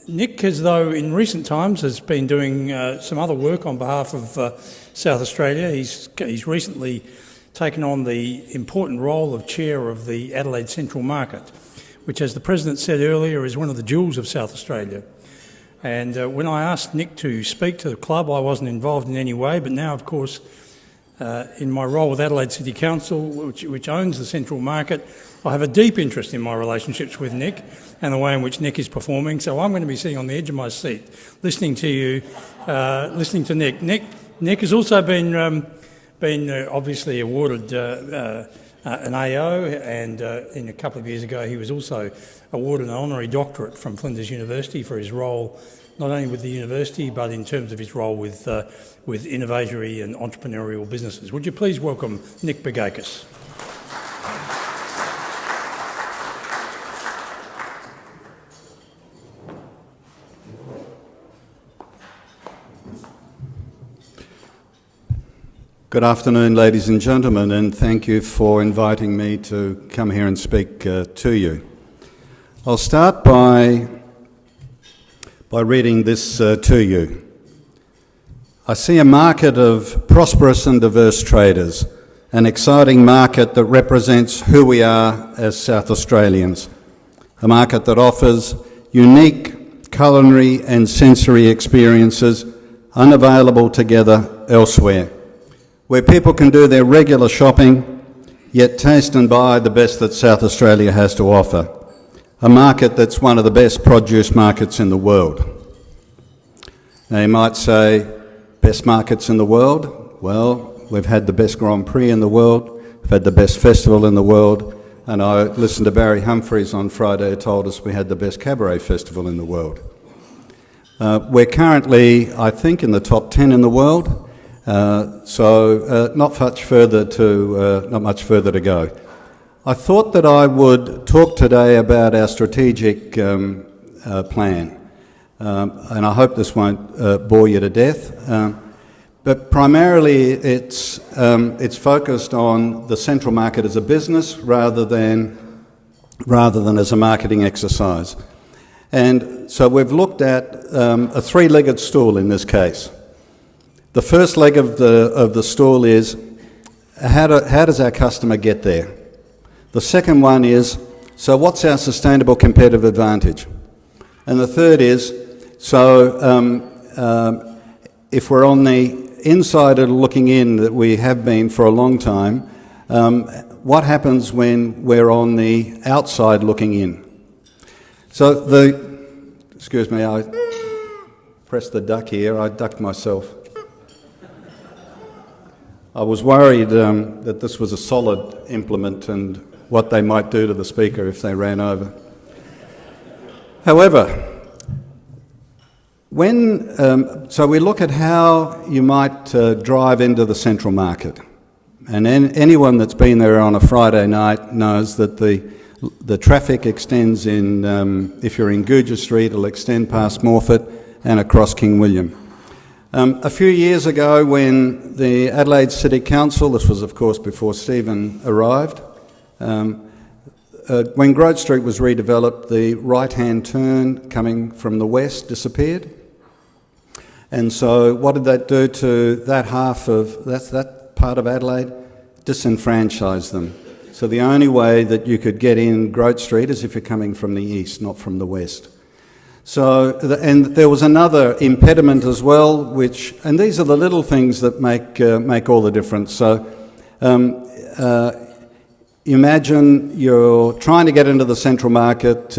Nick, as though in recent times, has been doing some other work on behalf of South Australia. He's recently taken on the important role of chair of the Adelaide Central Market, which, as the President said earlier, is one of the jewels of South Australia. And when I asked Nick to speak to the club, I wasn't involved in any way, but now, of course, in my role with Adelaide City Council, which owns the Central Market, I have a deep interest in my relationships with Nick and the way in which Nick is performing. So I'm going to be sitting on the edge of my seat, listening to you, listening to Nick. Nick has also been obviously awarded an AO, and in a couple of years ago he was also awarded an honorary doctorate from Flinders University for his role not only with the university but in terms of his role with innovatory and entrepreneurial businesses. Would you please welcome Nick Begakis? Good afternoon, ladies and gentlemen, and thank you for inviting me to come here and speak to you. I'll start by reading this to you. I see a market of prosperous and diverse traders, an exciting market that represents who we are as South Australians, a market that offers unique culinary and sensory experiences unavailable together elsewhere, where people can do their regular shopping, yet taste and buy the best that South Australia has to offer. A market that's one of the best produce markets in the world. Now you might say, best markets in the world? Well, we've had the best Grand Prix in the world, we've had the best festival in the world, and I listened to Barry Humphries on Friday who told us we had the best cabaret festival in the world. We're currently, I think, in the top 10 in the world. So not much further to go. I thought that I would talk today about our strategic plan, and I hope this won't bore you to death. But primarily, it's focused on the Central Market as a business rather than as a marketing exercise. And so we've looked at a three-legged stool in this case. The first leg of the stool is how does our customer get there? The second one is, so what's our sustainable competitive advantage? And the third is, so if we're on the inside looking in that we have been for a long time, what happens when we're on the outside looking in? So excuse me, I pressed the duck here, I ducked myself. I was worried that this was a solid implement and what they might do to the speaker if they ran over. However, so we look at how you might drive into the Central Market. And anyone that's been there on a Friday night knows that the traffic extends in, if you're in Gouger Street, it'll extend past Morphett and across King William. A few years ago when the Adelaide City Council, this was of course before Stephen arrived, when Grove Street was redeveloped, the right-hand turn coming from the west disappeared. And so what did that do to that that part of Adelaide? Disenfranchised them. So the only way that you could get in Grove Street is if you're coming from the east, not from the west. So, and there was another impediment as well, and these are the little things that make all the difference. So, imagine you're trying to get into the Central Market,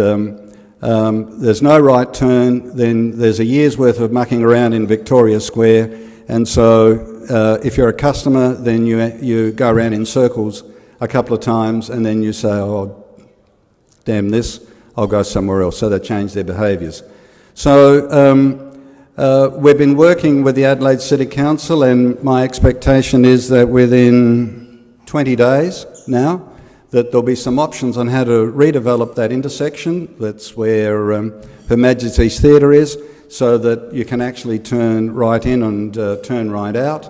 there's no right turn, then there's a year's worth of mucking around in Victoria Square, and so if you're a customer, then you go around in circles a couple of times, and then you say, oh, damn this, I'll go somewhere else, so they change their behaviours. So we've been working with the Adelaide City Council, and my expectation is that within 20 days now, that there'll be some options on how to redevelop that intersection. That's where Her Majesty's Theatre is, so that you can actually turn right in and turn right out.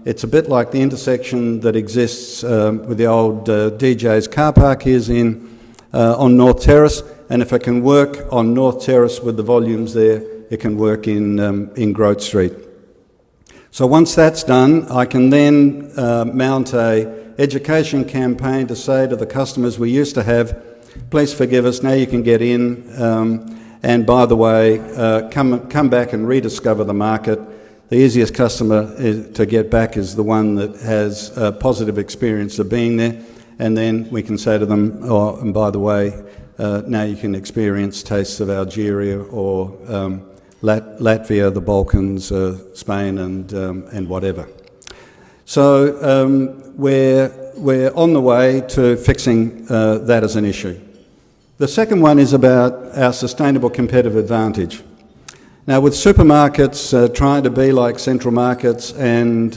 It's a bit like the intersection that exists with the old DJ's car park is on North Terrace. and if it can work on North Terrace with the volumes there, it can work in Grote Street. So once that's done, I can then mount a education campaign to say to the customers we used to have, please forgive us, now you can get in, and by the way, come back and rediscover the market. The easiest customer to get back is the one that has a positive experience of being there, and then we can say to them, oh, and by the way, now you can experience tastes of Algeria or Latvia, the Balkans, Spain, and whatever. So we're on the way to fixing that as an issue. The second one is about our sustainable competitive advantage. Now, with supermarkets trying to be like central markets, and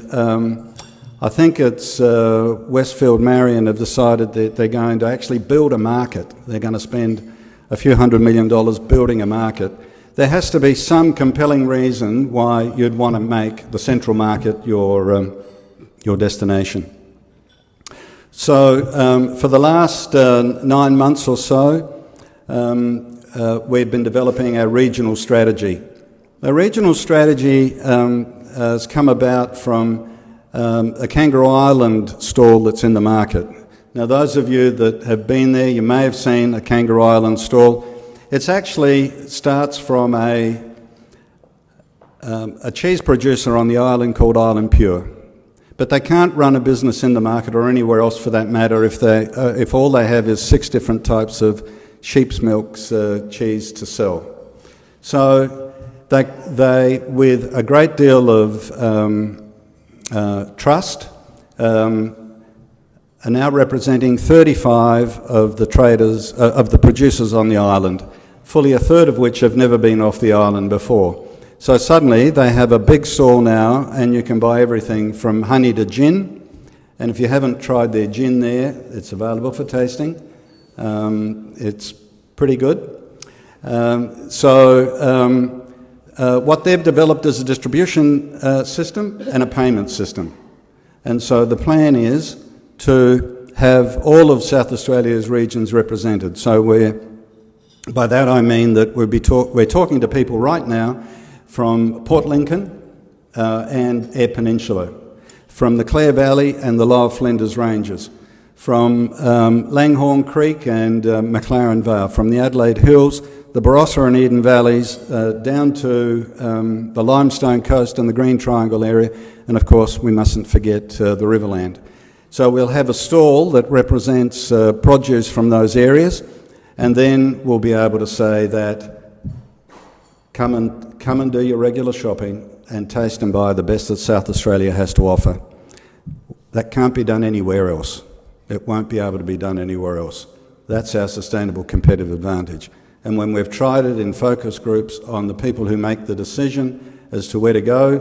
I think it's Westfield Marion have decided that they're going to actually build a market. They're going to spend a few $100 million building a market. There has to be some compelling reason why you'd want to make the central market your destination. So for the last 9 months or so, we've been developing our regional strategy. The regional strategy has come about from a Kangaroo Island stall that's in the market. Now, those of you that have been there, you may have seen a Kangaroo Island stall. It actually starts from a cheese producer on the island called Island Pure. But they can't run a business in the market or anywhere else for that matter if all they have is 6 different types of sheep's milk's cheese to sell. So they with a great deal of trust, are now representing 35 of the traders, of the producers on the island, fully a third of which have never been off the island before. So suddenly they have a big stall now, and you can buy everything from honey to gin. And if you haven't tried their gin there, it's available for tasting. It's pretty good. What they've developed is a distribution system and a payment system. And so the plan is to have all of South Australia's regions represented. So by that I mean that we're talking to people right now from Port Lincoln and Eyre Peninsula, from the Clare Valley and the Lower Flinders Ranges, from Langhorne Creek and McLaren Vale, from the Adelaide Hills, the Barossa and Eden Valleys, down to the Limestone Coast and the Green Triangle area, and of course we mustn't forget the Riverland. So we'll have a stall that represents produce from those areas, and then we'll be able to say that come and do your regular shopping and taste and buy the best that South Australia has to offer. That can't be done anywhere else. It won't be able to be done anywhere else. That's our sustainable competitive advantage. And when we've tried it in focus groups on the people who make the decision as to where to go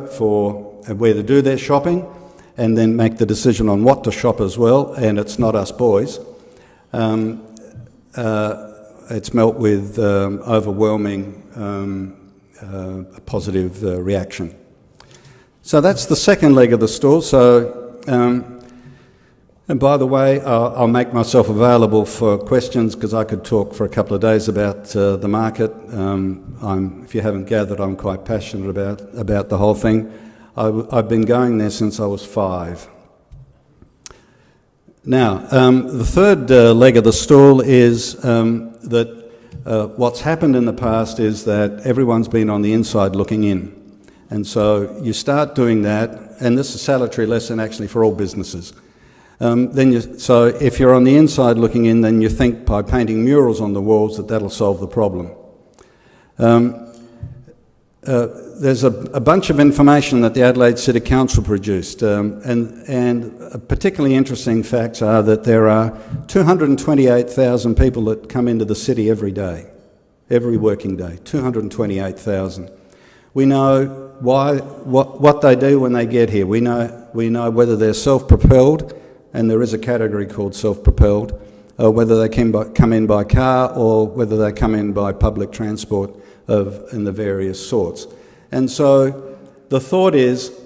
where to do their shopping, and then make the decision on what to shop as well, and it's not us boys, it's met with overwhelming positive reaction. So that's the second leg of the stool. So, and by the way, I'll make myself available for questions because I could talk for a couple of days about the market. If you haven't gathered, I'm quite passionate about the whole thing. I've been going there since I was 5. Now, the third leg of the stool is that what's happened in the past is that everyone's been on the inside looking in. And so you start doing that, and this is a salutary lesson actually for all businesses. So if you're on the inside looking in, then you think by painting murals on the walls that'll solve the problem. There's a bunch of information that the Adelaide City Council produced, and particularly interesting facts are that there are 228,000 people that come into the city every day, every working day, 228,000. We know what they do when they get here. We know whether they're self-propelled, and there is a category called self-propelled, whether they come in by car or whether they come in by public transport in the various sorts. And so the thought is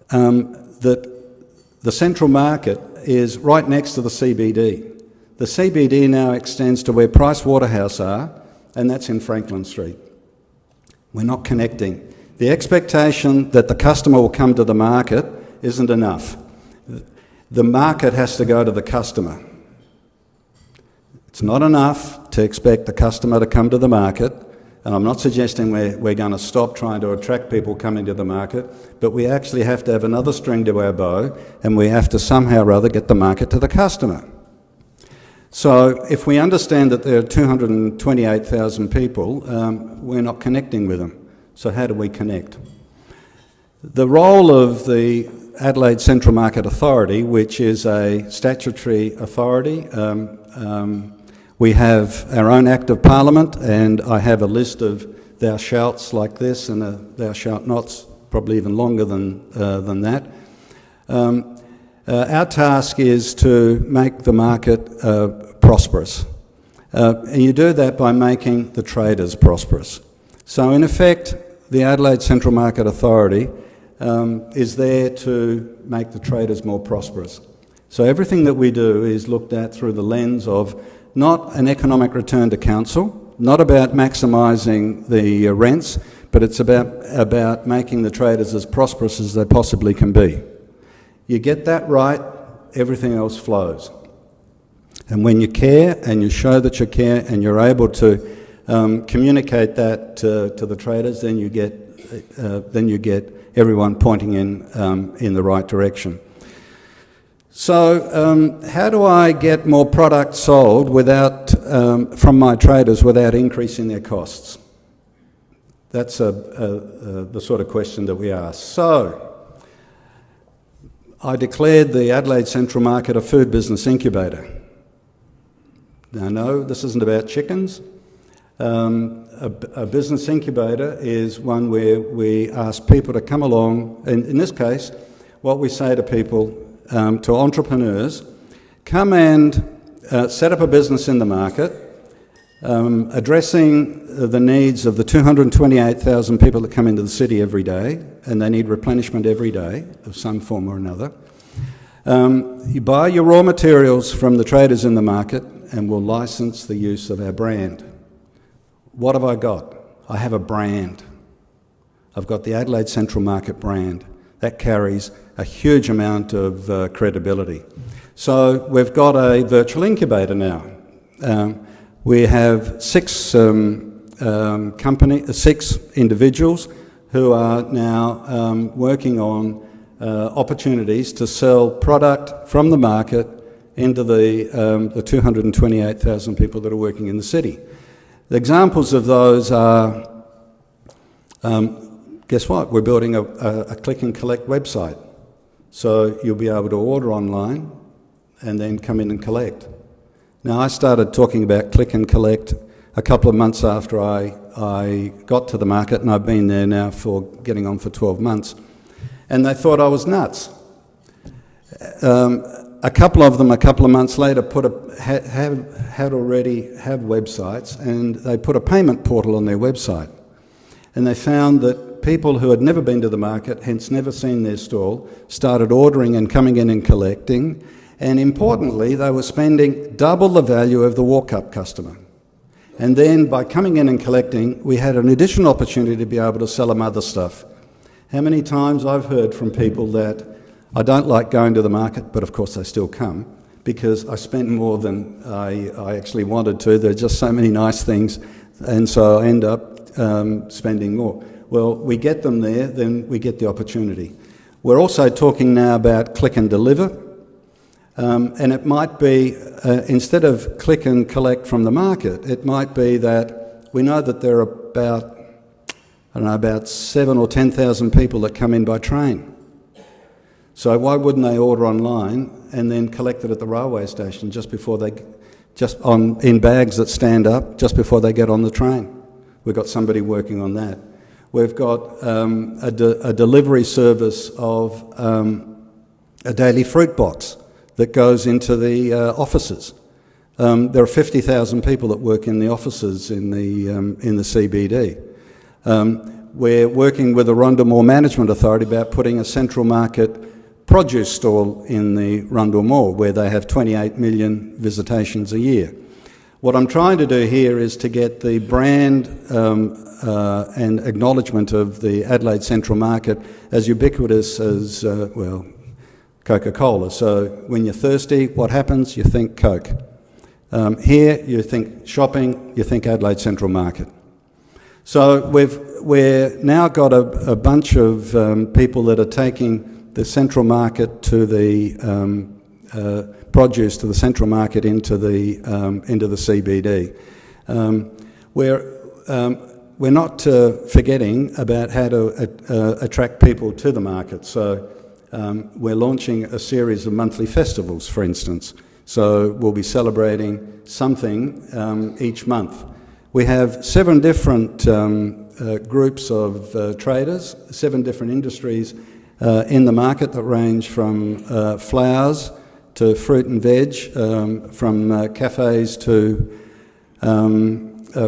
that the central market is right next to the CBD. The CBD now extends to where Price Waterhouse are, and that's in Franklin Street. We're not connecting. The expectation that the customer will come to the market isn't enough. The market has to go to the customer. It's not enough to expect the customer to come to the market, and I'm not suggesting we're going to stop trying to attract people coming to the market, but we actually have to have another string to our bow, and we have to somehow or other get the market to the customer. So if we understand that there are 228,000 people, we're not connecting with them. So how do we connect? The role of the Adelaide Central Market Authority, which is a statutory authority, we have our own Act of Parliament, and I have a list of thou shalts like this and a thou shalt nots, probably even longer than that. Our task is to make the market prosperous. And you do that by making the traders prosperous. So in effect, the Adelaide Central Market Authority is there to make the traders more prosperous. So everything that we do is looked at through the lens of not an economic return to council, not about maximising the rents, but it's about making the traders as prosperous as they possibly can be. You get that right, everything else flows. And when you care and you show that you care and you're able to communicate that to the traders, then you get everyone pointing in the right direction. So how do I get more product sold from my traders without increasing their costs? That's the sort of question that we ask. So I declared the Adelaide Central Market a food business incubator. Now, no, this isn't about chickens. A business incubator is one where we ask people to come along, and in this case, what we say to people, to entrepreneurs, come and set up a business in the market, addressing the needs of the 228,000 people that come into the city every day, and they need replenishment every day of some form or another. You buy your raw materials from the traders in the market, and we'll license the use of our brand. What have I got? I have a brand. I've got the Adelaide Central Market brand. That carries a huge amount of credibility. So we've got a virtual incubator now. We have six individuals who are now working on opportunities to sell product from the market into the 228,000 people that are working in the city. The examples of those are, guess what? We're building a click and collect website. So you'll be able to order online and then come in and collect. Now, I started talking about click and collect a couple of months after I got to the market, and I've been there now for getting on for 12 months. And they thought I was nuts. A couple of them, a couple of months later, had already websites, and they put a payment portal on their website. And they found that people who had never been to the market, hence never seen their stall, started ordering and coming in and collecting. And importantly, they were spending double the value of the walk-up customer. And then by coming in and collecting, we had an additional opportunity to be able to sell them other stuff. How many times I've heard from people that I don't like going to the market, but of course they still come, because I spent more than I actually wanted to. There are just so many nice things, and so I end up spending more. Well, we get them there, then we get the opportunity. We're also talking now about click and deliver, and it might be, instead of click and collect from the market, it might be that we know that there are about 7,000 or 10,000 people that come in by train. So why wouldn't they order online and then collect it at the railway station in bags that stand up just before they get on the train? We've got somebody working on that. We've got a delivery service of a daily fruit box that goes into the offices. There are 50,000 people that work in the offices in the CBD. We're working with the Rondamore Management Authority about putting a central market produce stall in the Rundle Mall, where they have 28 million visitations a year. What I'm trying to do here is to get the brand and acknowledgement of the Adelaide Central Market as ubiquitous as, well, Coca-Cola. So when you're thirsty, what happens? You think Coke. Here, you think shopping, you think Adelaide Central Market. So we're now got a bunch of people that are taking the Central Market to the produce to the Central Market into the CBD. We're not forgetting about how to attract people to the market. So we're launching a series of monthly festivals, for instance. So we'll be celebrating something each month. We have 7 different groups of traders, 7 different industries in the market that range from flowers to fruit and veg, from cafes to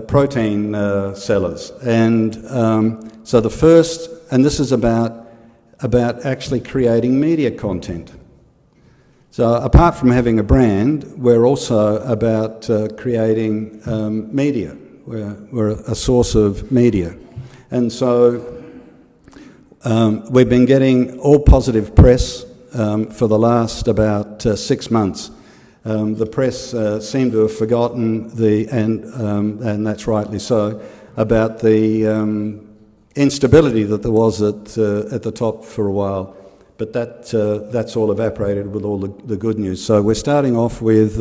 protein sellers. And so the first, and this is about actually creating media content. So apart from having a brand, we're also about creating media. We're a source of media. And so we've been getting all positive press for the last about 6 months. The press seem to have forgotten and that's rightly so, about the instability that there was at the top for a while. But that's all evaporated with all the good news. So we're starting off with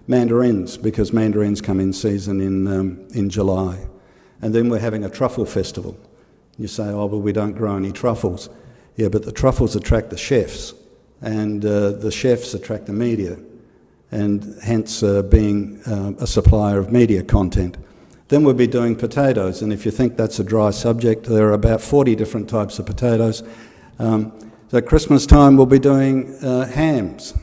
mandarins, because mandarins come in season in July. And then we're having a truffle festival. You say, oh, well, we don't grow any truffles. Yeah, but the truffles attract the chefs, and the chefs attract the media, and hence being a supplier of media content. Then we'll be doing potatoes, and if you think that's a dry subject, there are about 40 different types of potatoes. So at Christmas time we'll be doing hams,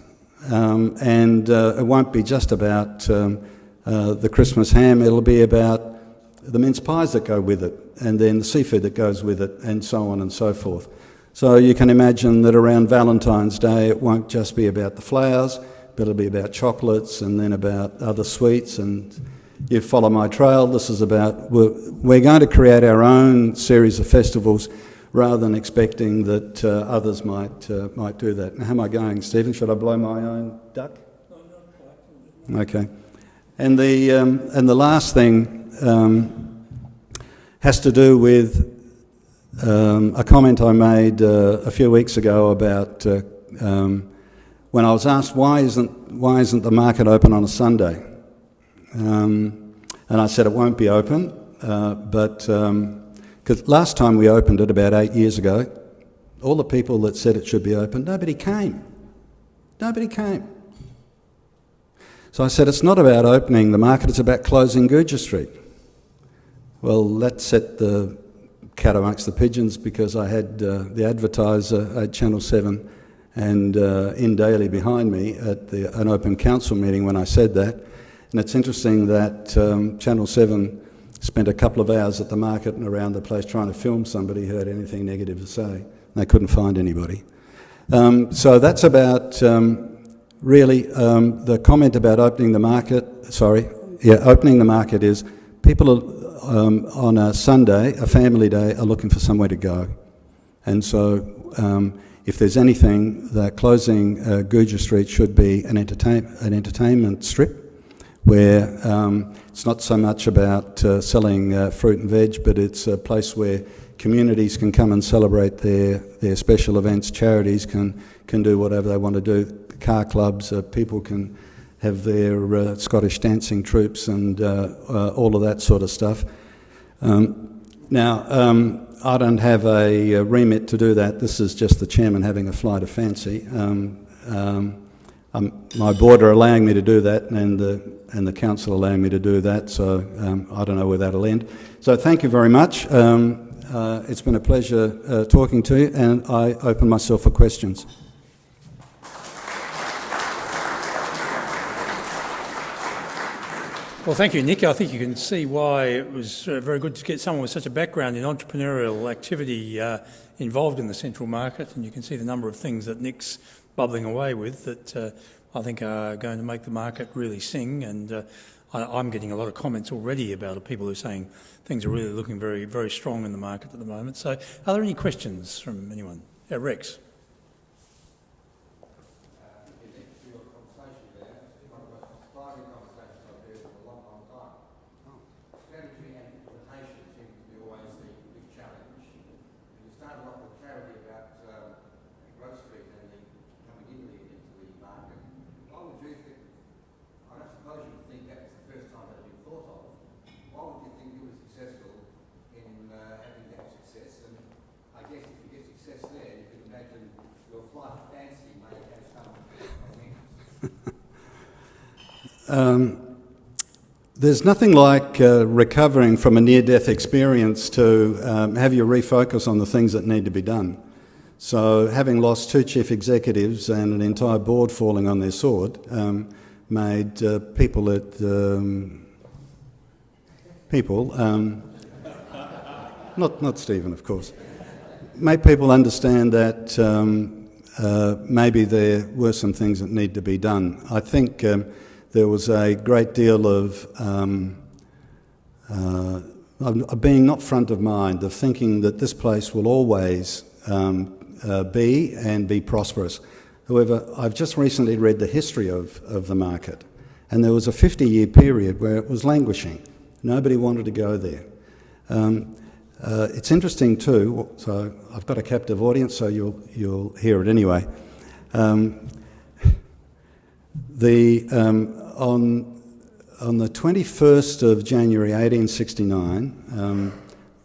and it won't be just about the Christmas ham, it'll be about the mince pies that go with it, and then the seafood that goes with it, and so on and so forth. So you can imagine that around Valentine's Day it won't just be about the flowers, but it'll be about chocolates and then about other sweets. And you follow my trail, this is about, we're going to create our own series of festivals rather than expecting that others might do that. Now, how am I going, Stephen? Should I blow my own duck? No, not quite. Okay. And the last thing has to do with a comment I made a few weeks ago about when I was asked why isn't the market open on a Sunday, and I said it won't be open, but because last time we opened it about 8 years ago, all the people that said it should be open, nobody came. Nobody came. So I said it's not about opening the market, it's about closing Gurja Street. Well, that set the cat amongst the pigeons, because I had the advertiser at Channel 7 and in Daily behind me at an open council meeting when I said that. And it's interesting that Channel 7 spent a couple of hours at the market and around the place trying to film somebody who had anything negative to say. They couldn't find anybody. So that's about really the comment about opening the market. Opening the market is people are, on a Sunday, a family day, are looking for somewhere to go. And so if there's anything, that closing Gurja Street should be an entertainment strip where it's not so much about selling fruit and veg, but it's a place where communities can come and celebrate their special events, charities can do whatever they want to do, car clubs, people can have their Scottish dancing troupes and all of that sort of stuff. Now, I don't have a remit to do that. This is just the chairman having a flight of fancy. My board are allowing me to do that, and the council allowing me to do that, so I don't know where that'll end. So thank you very much. It's been a pleasure talking to you, and I open myself for questions. Well, thank you, Nick. I think you can see why it was very good to get someone with such a background in entrepreneurial activity involved in the central market, and you can see the number of things that Nick's bubbling away with that I think are going to make the market really sing. And I'm getting a lot of comments already about people who are saying things are really looking very, very strong in the market at the moment. So are there any questions from anyone? Rex. There's nothing like recovering from a near-death experience to have you refocus on the things that need to be done. So having lost 2 chief executives and an entire board falling on their sword made people not Stephen, of course, made people understand that maybe there were some things that need to be done. I think there was a great deal of being not front of mind, of thinking that this place will always be prosperous. However, I've just recently read the history of the market, and there was a 50-year period where it was languishing. Nobody wanted to go there. It's interesting too, so I've got a captive audience, so you'll hear it anyway. On the 21st of January 1869,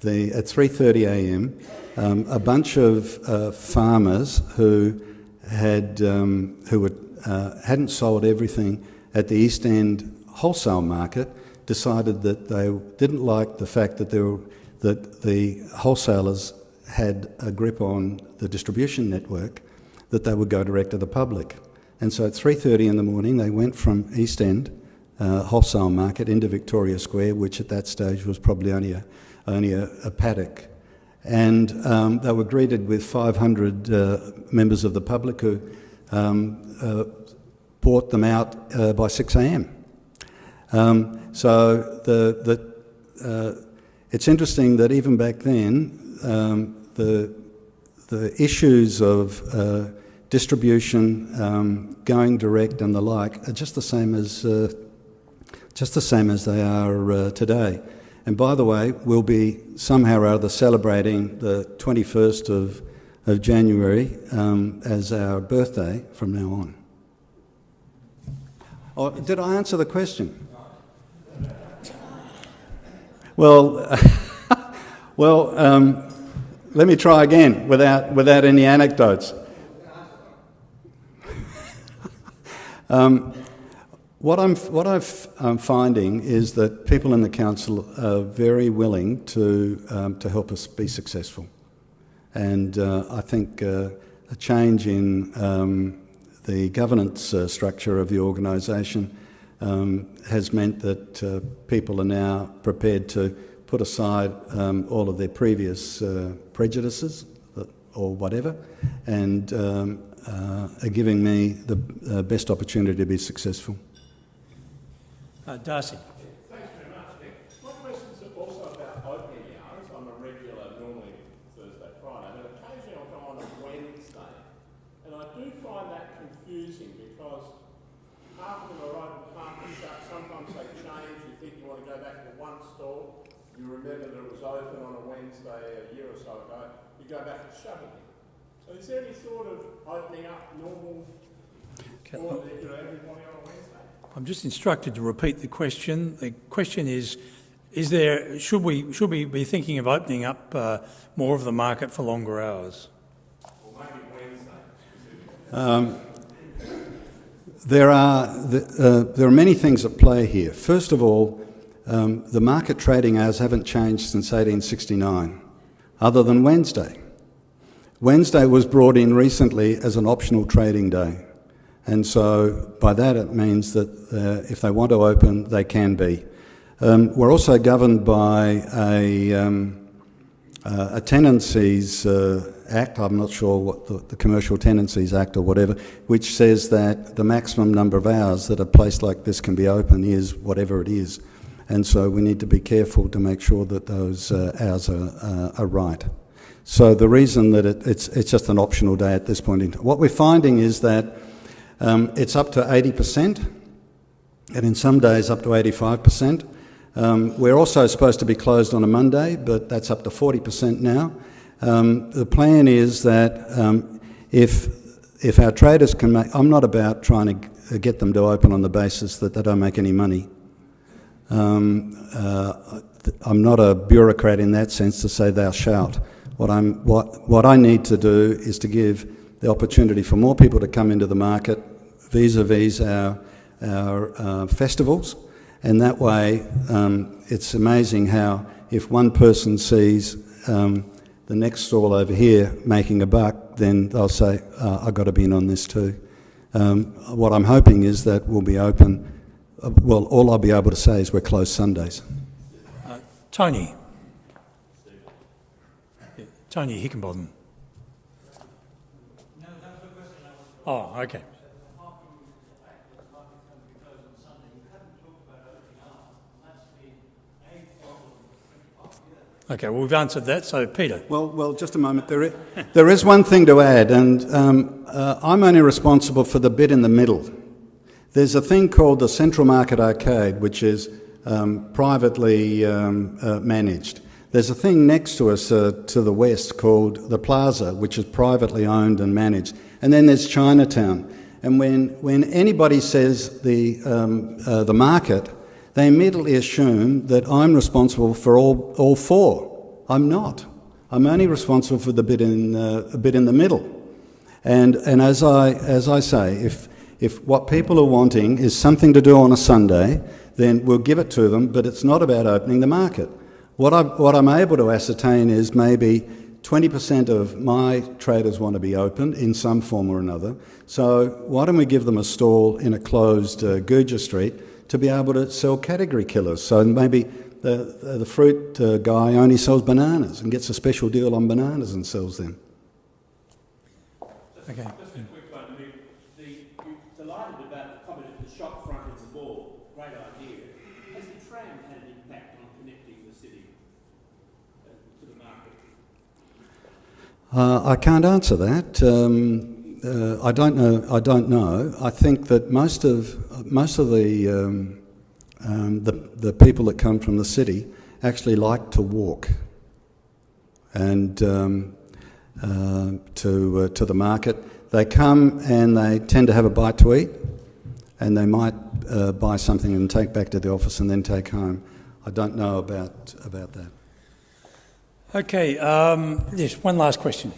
at 3:30 a.m., a bunch of farmers who hadn't sold everything at the East End wholesale market decided that they didn't like the fact that the wholesalers had a grip on the distribution network, that they would go direct to the public. And so at 3:30 in the morning, they went from East End wholesale market into Victoria Square, which at that stage was probably only a paddock. And they were greeted with 500 members of the public who bought them out by 6 a.m. It's interesting that even back then, the issues of distribution, going direct, and the like are just the same as they are today. And by the way, we'll be somehow or other celebrating the 21st of January as our birthday from now on. Oh, did I answer the question? Well, let me try again without any anecdotes. What I'm finding is that people in the council are very willing to help us be successful, and I think a change in the governance structure of the organisation has meant that people are now prepared to put aside all of their previous prejudices or whatever, and are giving me the best opportunity to be successful. Darcy. Thanks very much, Nick. My questions are also about opening hours. I'm a regular, normally Thursday, Friday, but occasionally I'll go on a Wednesday. And I do find that confusing because half of them are open, half are shut. Sometimes they change. You think you want to go back to one store. You remember that it was open on a Wednesday a year or so ago. You go back and shut again. So is there any sort of opening up normal for everybody on a Wednesday? I'm just instructed to repeat the question. The question is should we be thinking of opening up more of the market for longer hours? Or maybe Wednesday. There are many things at play here. First of all, the market trading hours haven't changed since 1869, other than Wednesday. Wednesday was brought in recently as an optional trading day. And so by that it means that if they want to open, they can be. We're also governed by a Tenancies Act, I'm not sure what the Commercial Tenancies Act or whatever, which says that the maximum number of hours that a place like this can be open is whatever it is. And so we need to be careful to make sure that those hours are right. So the reason that it's just an optional day at this point in time. What we're finding is that it's up to 80%, and in some days up to 85%. We're also supposed to be closed on a Monday, but that's up to 40% now. The plan is that if our traders can make... I'm not about trying to get them to open on the basis that they don't make any money. I'm not a bureaucrat in that sense to say thou shalt. What I need to do is to give the opportunity for more people to come into the market vis-a-vis our festivals, and that way it's amazing how if one person sees the next stall over here making a buck, then they'll say, I've got to be in on this too. What I'm hoping is that we'll be open. Well, all I'll be able to say is we're closed Sundays. Tony. Tony Hickenbottom. Oh, okay. Okay, well, we've answered that, so Peter. Well, just a moment. There is one thing to add, and I'm only responsible for the bit in the middle. There's a thing called the Central Market Arcade, which is privately managed. There's a thing next to us to the west called the Plaza, which is privately owned and managed. And then there's Chinatown. And when anybody says the market, they immediately assume that I'm responsible for all four. I'm not. I'm only responsible for the bit in the middle. And as I say, if what people are wanting is something to do on a Sunday, then we'll give it to them, but it's not about opening the market. What I'm able to ascertain is maybe 20% of my traders want to be open in some form or another. So why don't we give them a stall in a closed Gurja Street to be able to sell category killers? So maybe the fruit guy only sells bananas and gets a special deal on bananas and sells them. Okay. Just a quick one. You're delighted about the comment at the shop front of the mall. Great idea. Has the tram had an impact on connecting the city to the market? I can't answer that. I don't know. I think that most of the people that come from the city actually like to walk and to the market. They come and they tend to have a bite to eat, and they might buy something and take back to the office and then take home. I don't know about that. Okay, yes, one last question.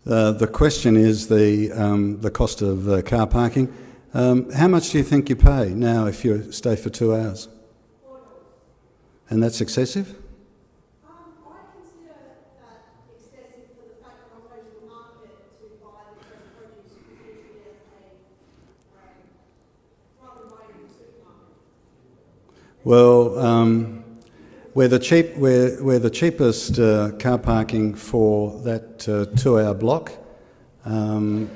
The question is the cost of car parking. How much do you think you pay now if you stay for 2 hours? And that's excessive? I consider that excessive for the fact that I'm going to the market to buy the fresh produce usually rather than buying in the supermarket. Well, we're the cheapest car parking for that 2-hour block, and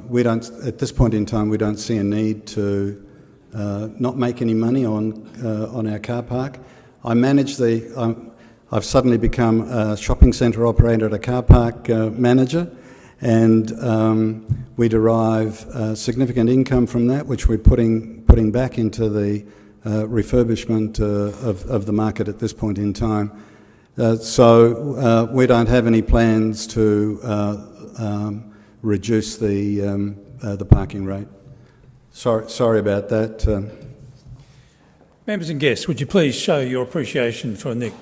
we don't. At this point in time, we don't see a need to not make any money on our car park. I manage I've suddenly become a shopping centre operator and a car park manager, and we derive significant income from that, which we're putting back into the refurbishment of the market at this point in time. So we don't have any plans to reduce the parking rate. Sorry about that. Members and guests, would you please show your appreciation for Nick